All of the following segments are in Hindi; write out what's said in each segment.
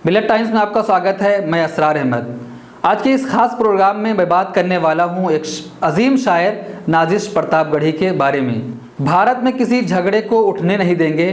मिलत टाइम्स में आपका स्वागत है। मैं असरार अहमद। आज के इस खास प्रोग्राम में मैं बात करने वाला हूं एक अजीम शायर नाजिश प्रतापगढ़ी के बारे में। भारत में किसी झगड़े को उठने नहीं देंगे,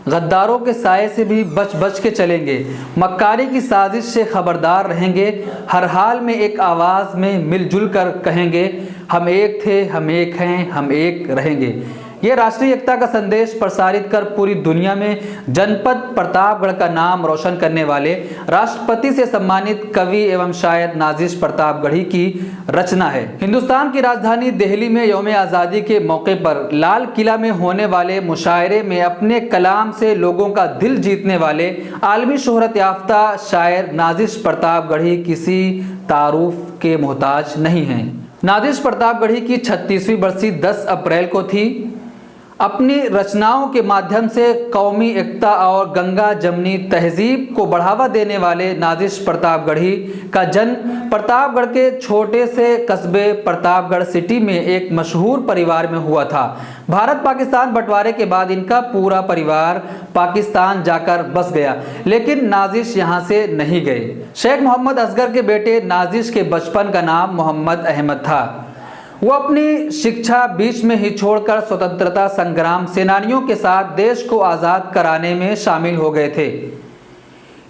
गद्दारों के साए से भी बच बच के चलेंगे, मक्कारी की साजिश से खबरदार रहेंगे, हर हाल में एक आवाज़ में मिलजुल कर कहेंगे, हम एक थे, हम एक हैं, हम एक रहेंगे। ये राष्ट्रीय एकता का संदेश प्रसारित कर पूरी दुनिया में जनपद प्रतापगढ़ का नाम रोशन करने वाले राष्ट्रपति से सम्मानित कवि एवं शायर नाजिश प्रतापगढ़ी की रचना है। हिंदुस्तान की राजधानी दिल्ली में यौम आज़ादी के मौके पर लाल किला में होने वाले मुशायरे में अपने कलाम से लोगों का दिल जीतने वाले आलमी शोहरत याफ्ता शायर नाजिश प्रतापगढ़ी किसी तारुफ के मोहताज नहीं हैं। नाजिश प्रतापगढ़ी की 36वीं बरसी 10 अप्रैल को थी। अपनी रचनाओं के माध्यम से कौमी एकता और गंगा जमनी तहजीब को बढ़ावा देने वाले नाजिश प्रतापगढ़ी का जन्म प्रतापगढ़ के छोटे से कस्बे प्रतापगढ़ सिटी में एक मशहूर परिवार में हुआ था। भारत पाकिस्तान बंटवारे के बाद इनका पूरा परिवार पाकिस्तान जाकर बस गया, लेकिन नाजिश यहाँ से नहीं गए। शेख मोहम्मद असगर के बेटे नाजिश के बचपन का नाम मोहम्मद अहमद था। वो अपनी शिक्षा बीच में ही छोड़कर स्वतंत्रता संग्राम सेनानियों के साथ देश को आज़ाद कराने में शामिल हो गए थे।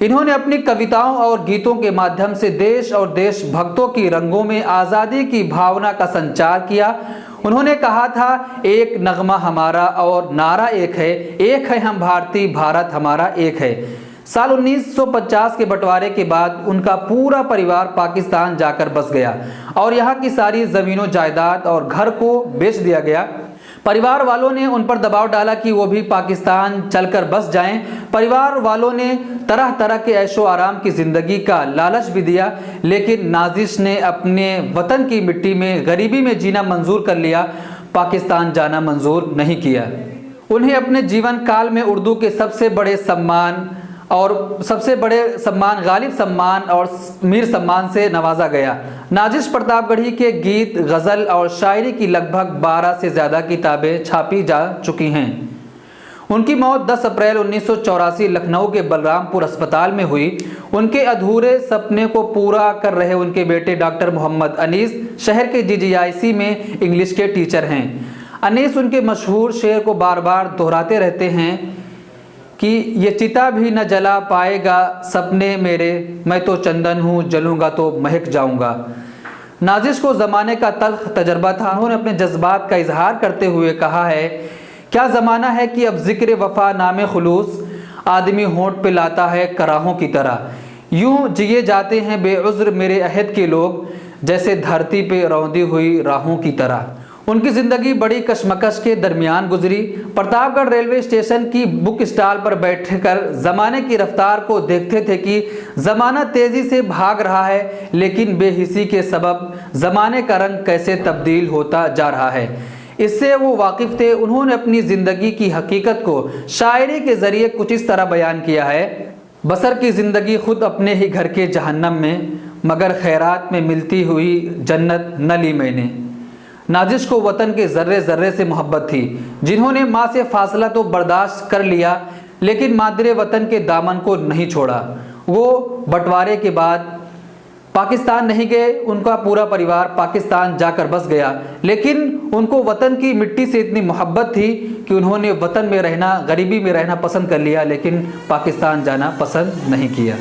इन्होंने अपनी कविताओं और गीतों के माध्यम से देश और देशभक्तों की रंगों में आज़ादी की भावना का संचार किया। उन्होंने कहा था, एक नगमा हमारा और नारा एक है हम भारतीय, भारत हमारा एक है। साल 1950 के बंटवारे के बाद उनका पूरा परिवार पाकिस्तान जाकर बस गया और यहाँ की सारी ज़मीनों जायदाद और घर को बेच दिया गया। परिवार वालों ने उन पर दबाव डाला कि वो भी पाकिस्तान चलकर बस जाएं। परिवार वालों ने तरह तरह के ऐशो आराम की ज़िंदगी का लालच भी दिया, लेकिन नाजिश ने अपने वतन की मिट्टी में गरीबी में जीना मंजूर कर लिया, पाकिस्तान जाना मंजूर नहीं किया। उन्हें अपने जीवन काल में उर्दू के सबसे बड़े सम्मान गालिब सम्मान और मीर सम्मान से नवाजा गया। नाजिश प्रतापगढ़ी के गीत, गज़ल और शायरी की लगभग 12 से ज़्यादा किताबें छापी जा चुकी हैं। उनकी मौत 10 अप्रैल 1984 लखनऊ के बलरामपुर अस्पताल में हुई। उनके अधूरे सपने को पूरा कर रहे उनके बेटे डॉक्टर मोहम्मद अनीस शहर के GGIC में इंग्लिश के टीचर हैं। अनीस उनके मशहूर शेर को बार बार दोहराते रहते हैं कि ये चिता भी न जला पाएगा सपने मेरे, मैं तो चंदन हूँ, जलूँगा तो महक जाऊँगा। नाजिश को ज़माने का तल्ख तजर्बा था। उन्होंने अपने जज्बात का इजहार करते हुए कहा है, क्या ज़माना है कि अब ज़िक्र वफ़ा नामे खुलूस आदमी होंठ पे लाता है कराहों की तरह। यूँ जिए जाते हैं बेउज़्र मेरे अहद के लोग, जैसे धरती पे रौंदी हुई राहों की तरह। उनकी ज़िंदगी बड़ी कशमकश के दरमियान गुजरी। प्रतापगढ़ रेलवे स्टेशन की बुक स्टॉल पर बैठकर ज़माने की रफ्तार को देखते थे कि ज़माना तेज़ी से भाग रहा है, लेकिन बेहिसी के सबब ज़माने का रंग कैसे तब्दील होता जा रहा है, इससे वो वाकिफ़ थे। उन्होंने अपनी ज़िंदगी की हकीकत को शायरी के ज़रिए कुछ इस तरह बयान किया है, बसर की ज़िंदगी खुद अपने ही घर के जहन्नम में, मगर खैरात में मिलती हुई जन्नत न ली मैंने। नाजिश को वतन के ज़र्रे ज़र्रे से मोहब्बत थी। जिन्होंने माँ से फासला तो बर्दाश्त कर लिया, लेकिन मादरे वतन के दामन को नहीं छोड़ा। वो बंटवारे के बाद पाकिस्तान नहीं गए, उनका पूरा परिवार पाकिस्तान जाकर बस गया, लेकिन उनको वतन की मिट्टी से इतनी मोहब्बत थी कि उन्होंने वतन में रहना, गरीबी में रहना पसंद कर लिया, लेकिन पाकिस्तान जाना पसंद नहीं किया।